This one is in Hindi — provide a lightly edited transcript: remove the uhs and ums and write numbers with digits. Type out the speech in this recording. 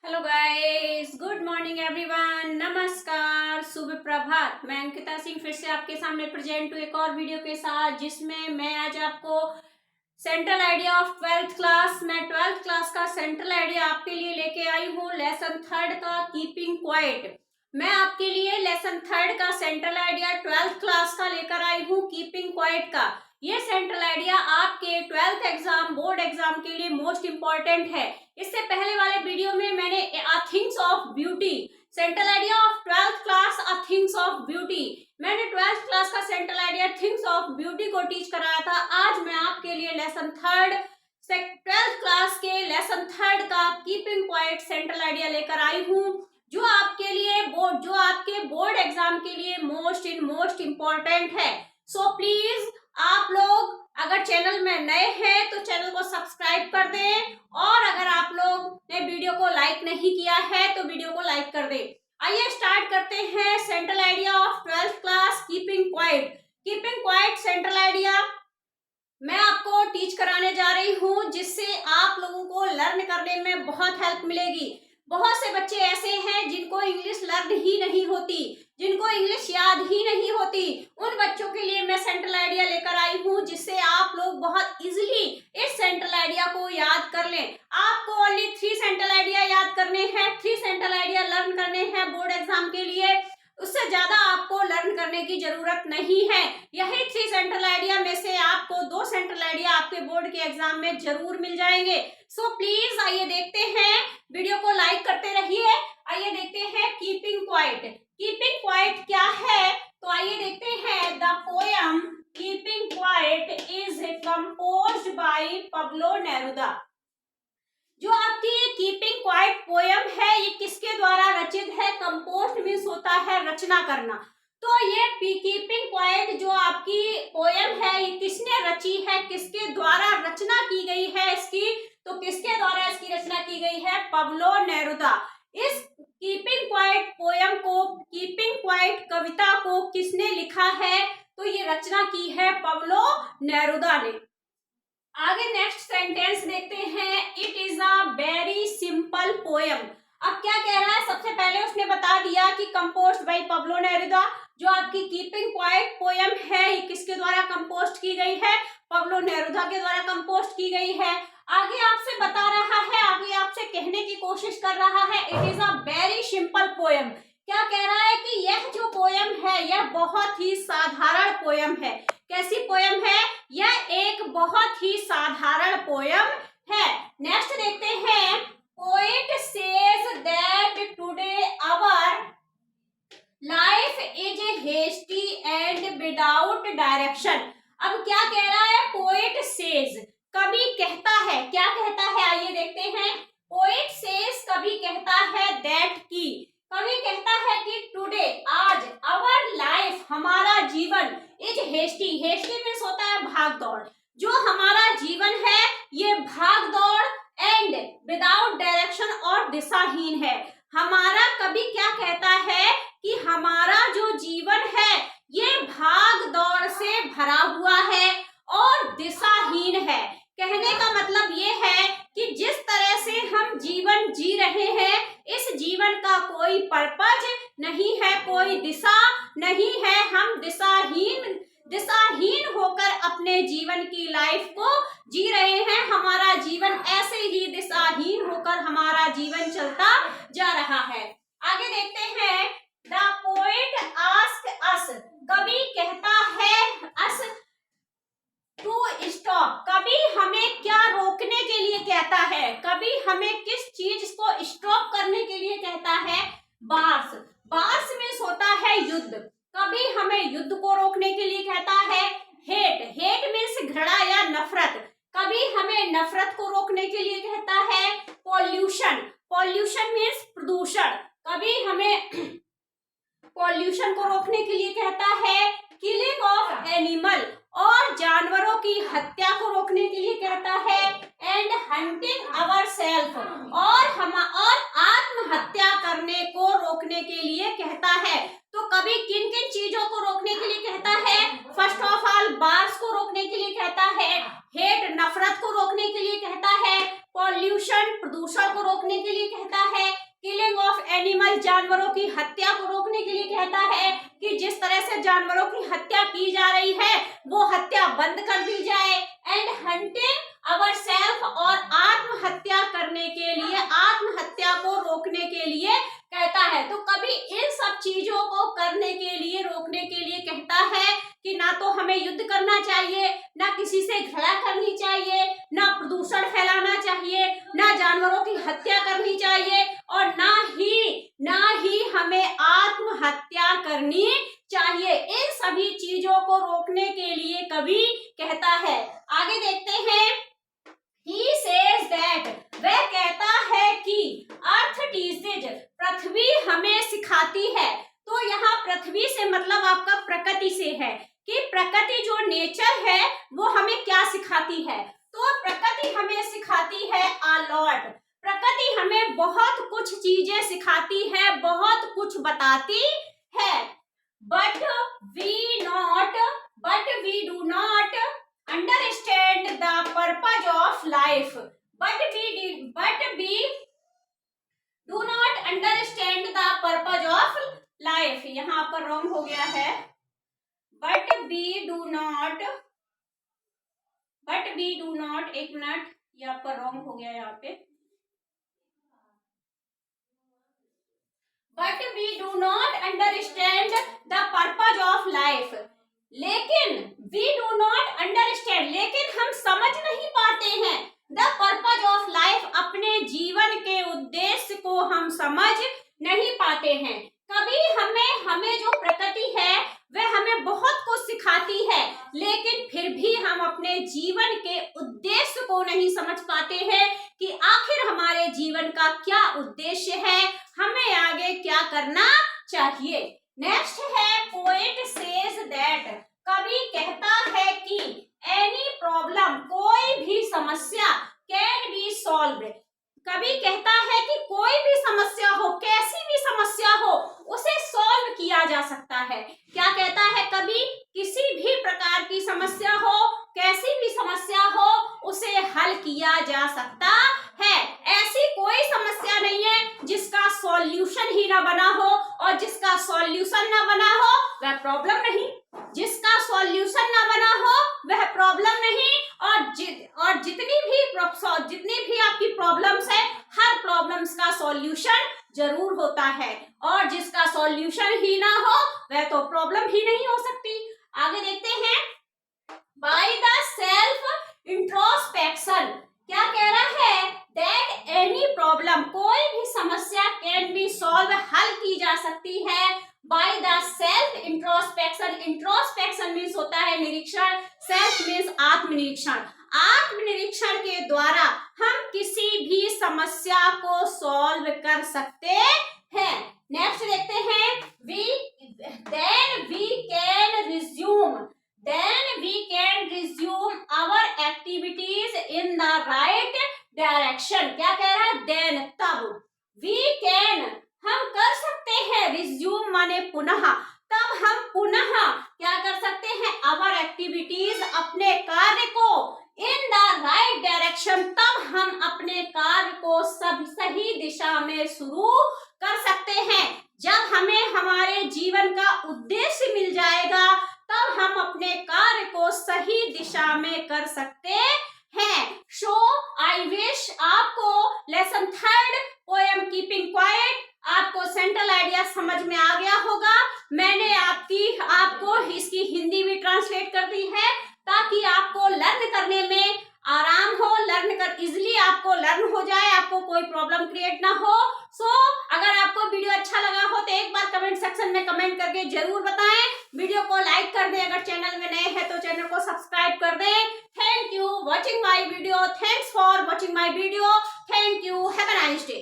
Hello guys, good morning everyone, नमस्कार, शुभ प्रभात। मैं अंकिता सिंह फिर से आपके सामने प्रेजेंट हूँ एक और वीडियो के साथ, जिसमें मैं आज आपको central idea of 12th class, मैं 12th क्लास का सेंट्रल आइडिया आपके लिए लेके आई हूँ। लेसन 3rd का कीपिंग क्वाइट। मैं आपके लिए लेसन 3rd का सेंट्रल आइडिया 12th क्लास का लेकर आई हूँ, कीपिंग क्वाइट का। ये सेंट्रल आइडिया आपके 12th एग्जाम, बोर्ड एग्जाम के लिए मोस्ट इंपॉर्टेंट है। इससे पहले वाले वीडियो में मैंने things of beauty, central idea of 12th class things of beauty, मैंने 12th क्लास का central idea things of beauty को टीच कराया था। आज मैं आपके लिए लेसन 3rd 12th क्लास के लेसन 3rd का कीपिंग क्वाइट सेंट्रल आइडिया लेकर आई हूँ, जो आपके बोर्ड एग्जाम के लिए मोस्ट इम्पोर्टेंट है। सो प्लीज आप लोग अगर चैनल में नए हैं तो चैनल को सब्सक्राइब कर दें, और अगर आप लोग ने वीडियो को लाइक नहीं किया है तो वीडियो को लाइक कर दें। आइए स्टार्ट करते हैं central idea of 12th class keeping quiet. Keeping quiet central idea मैं आपको टीच कराने जा रही हूँ, जिससे आप लोगों को लर्न करने में बहुत हेल्प मिलेगी। बहुत से बच्चे ऐसे हैं जिनको इंग्लिश लर्न ही नहीं होती, जिनको इंग्लिश याद ही नहीं होती। उन बच्चों के लिए मैं सेंट्रल आइडिया लेकर आई हूँ, जिससे आप लोग बहुत इजीली इस सेंट्रल आइडिया को याद कर लें। आपको ओनली 3 सेंट्रल आइडिया याद करने हैं, 3 सेंट्रल आइडिया लर्न करने हैं बोर्ड एग्जाम के लिए। उससे ज्यादा आपको लर्न करने की जरूरत नहीं है। यही 3 सेंट्रल आइडिया में से आपको 2 सेंट्रल आइडिया आपके बोर्ड के एग्जाम में जरूर मिल जाएंगे। सो प्लीज आइए देखते हैं, वीडियो को लाइक करते रहिए। आइए देखते हैं कीपिंग क्वाइट। कीपिंग क्वाइट क्या है, तो आइए देखते हैं। The poem keeping quiet is composed bye Pablo Neruda. जो आपकी कीपिंग क्वाइट पोयम है, ये किसके द्वारा रचित है? कंपोस्ट मीन्स होता है रचना करना। तो ये कीपिंग क्वाइट जो आपकी पोयम है, ये किसने रची है, किसके द्वारा रचना की गई है इसकी? तो किसके द्वारा इसकी रचना की गई है? Pablo Neruda. इस कीपिंग क्वाइट पोयम को, कीपिंग क्वाइट कविता को किसने लिखा है? तो ये रचना की है पब्लो नेरुदा ने। आगे नेक्स्ट सेंटेंस देखते हैं। It is a very simple poem. अब क्या कह रहा है? सबसे पहले उसने बता दिया कि कंपोस्ट बाय पब्लो नेरुदा। जो आपकी कीपिंग क्वाइट पोयम है, ये किसके द्वारा कंपोस्ट की गई है? पब्लो नेरुदा के द्वारा कंपोस्ट की गई है। आगे आपसे बता रहा है, आगे आपसे कहने की कोशिश कर रहा है, it is a very simple poem. क्या कह रहा है कि यह जो पोयम है, यह बहुत ही साधारण पोयम है। कैसी पोयम है? यह एक बहुत ही साधारण पोयम है। नेक्स्ट देखते हैं। Poet says that today our life is hasty and without direction. अब क्या कह रहा है? पोएट सेज, कवि कहता है। क्या कहता है? आइए देखते हैं। पोएट सेज, कवि कहता है, दैट की, कवि कहता है कि टुडे, आज, आवर लाइफ, हमारा जीवन, इज हेस्टी, हेस्टी मीन्स होता है भाग दौड़। जो हमारा जीवन है ये भाग दौड़ एंड विदाउट डायरेक्शन और दिशाहीन है। हमारा, कवि क्या कहता है कि हमारा जो जीवन है ये भाग दौड़ से भरा हुआ है और दिशाहीन है। कहने का मतलब ये है कि जिस तरह से हम जीवन जी रहे हैं, इस जीवन का कोई पर्पज नहीं है, कोई दिशा नहीं है। हम दिशाहीन होकर अपने जीवन की लाइफ को जी रहे हैं। हमारा जीवन ऐसे ही दिशाहीन होकर हमारा जीवन चलता जा रहा है। आगे देखते हैं। द पोएट आस्क अस, कवि कहता है अस टू स्टॉप, कभी हमें क्या रोकने के लिए कहता है? कभी हमें किस चीज को स्टॉप करने के लिए कहता है? बार्स, बार्स मीन्स होता है युद्ध। कभी हमें युद्ध को रोकने के लिए कहता है। हेट, हेट मीन्स घृणा या नफरत, कभी हमें नफरत को रोकने के लिए कहता है। पॉल्यूशन, पॉल्यूशन मीन्स प्रदूषण, कभी हमें पॉल्यूशन को रोकने के लिए कहता है। किलिंग ऑफ एनिमल, और जानवरों की हत्या को रोकने के लिए कहता है। एंड हंटिंग अवर सेल्फ, और आत्महत्या करने को रोकने के लिए कहता है। तो कभी किन किन चीजों को रोकने के लिए कहता है? फर्स्ट ऑफ ऑल बार्स को रोकने के लिए कहता है। हेट, नफरत को रोकने के लिए कहता है। पॉल्यूशन, प्रदूषण को रोकने के लिए कहता है। एनिमल, जानवरों की हत्या को रोकने के लिए कहता है कि जिस तरह से जानवरों की हत्या की जा रही है वो हत्या बंद कर दी जाए। एंड हंटिंग अवर सेल्फ, और आत्महत्या करने के लिए, आत्महत्या को रोकने के लिए कहता है। तो कभी इन सब चीजों को करने के लिए, रोकने के लिए कहता है कि ना तो हमें युद्ध करना चाहिए, ना किसी से घृणा करनी चाहिए, ना प्रदूषण फैलाना चाहिए, ना जानवरों की हत्या करनी चाहिए, और ना ही हमें आत्महत्या करनी चाहिए। इन सभी चीजों को रोकने के लिए कवि कहता है। आगे देखते हैं। He says that, वह कहता है कि अर्थ टीचेज, पृथ्वी हमें सिखाती है। तो यहाँ पृथ्वी से मतलब आपका प्रकृति से है कि प्रकृति जो नेचर है वो हमें क्या सिखाती है। तो प्रकृति हमें सिखाती है a lot, प्रकृति हमें बहुत कुछ चीजें सिखाती है, बहुत कुछ बताती है। But we do not understand the purpose of life. But we do not understand the purpose of life. यहाँ पर रॉन्ग हो गया है। But we do not, एक मिनट, यहाँ पर रॉन्ग हो गया यहाँ पे। But we do not understand the purpose of life. लेकिन we do not understand, लेकिन हम समझ नहीं पाते हैं the purpose of life, अपने जीवन के उद्देश्य को हम समझ नहीं पाते हैं। कभी हमें जो प्रकृति है वह हमें बहुत कुछ सिखाती है, लेकिन फिर भी हम अपने जीवन के उद्देश्य को नहीं समझ पाते हैं कि आखिर हमारे जीवन का क्या उद्देश्य है, हमें आगे क्या करना चाहिए। नेक्स्ट है पोएट सेज दैट, कवि कहता है कि एनी प्रॉब्लम, कोई भी समस्या, कैन बी सॉल्व्ड, कवि कहता है कि कोई भी समस्या हो, कैसी भी समस्या हो, उसे सॉल्व किया जा सकता है। क्या कहता है कवि? किसी भी प्रकार की समस्या हो, कैसी भी समस्या हो, उसे हल किया जा सकता है। ऐसी कोई समस्या नहीं है जिसका सॉल्यूशन ही ना बना हो, और जिसका सॉल्यूशन ना बना हो वह प्रॉब्लम नहीं, जिसका सॉल्यूशन ना बना हो वह प्रॉब्लम नहीं। और जितनी भी आपकी प्रॉब्लम्स है, हर प्रॉब्लम्स का सॉल्यूशन जरूर होता है, और जिसका सॉल्यूशन ही ना हो वह तो प्रॉब्लम ही नहीं हो सकती। आगे देखते हैं। बाय द सेल्फ इंट्रोस्पेक्शन, क्या कह रहा है? दैट एनी प्रॉब्लम, कोई भी समस्या कैन बी सॉल्व, हल की जा सकती है by the self introspection. Introspection means होता है निरीक्षण, सेल्फ मीन्स आत्मनिरीक्षण। आत्मनिरीक्षण के द्वारा हम किसी भी समस्या को सॉल्व कर सकते हैं। नेक्स्ट देखते हैं। then we can resume our activities in the right direction। क्या कह रहा है? then, तब, we can, हम कर सकते हैं, resume माने पुनः, तब हम पुनः क्या कर सकते हैं? our activities, अपने कार्य को, in the right direction, तब हम अपने कार्य को सही दिशा में शुरू कर सकते हैं। जब हमें हमारे जीवन का उद्देश्य मिल जाएगा तब हम अपने कार्य को सही दिशा में कर सकते हैं। सो आई विश आपको लेसन 3 पोएम कीपिंग क्वाइट, आपको सेंट्रल आइडिया समझ में आ गया होगा। मैंने आपको इसकी हिंदी भी ट्रांसलेट कर दी है ताकि आपको लर्न करने में आराम हो, इजिली आपको लर्न हो जाए, आपको कोई प्रॉब्लम क्रिएट ना हो। अगर आपको वीडियो अच्छा लगा हो तो एक बार कमेंट सेक्शन में कमेंट करके जरूर बताएं। वीडियो को लाइक कर दें, अगर चैनल में नए हैं तो चैनल को सब्सक्राइब कर दें। Thank you watching my video, thanks for watching my video, thank you, have a nice day.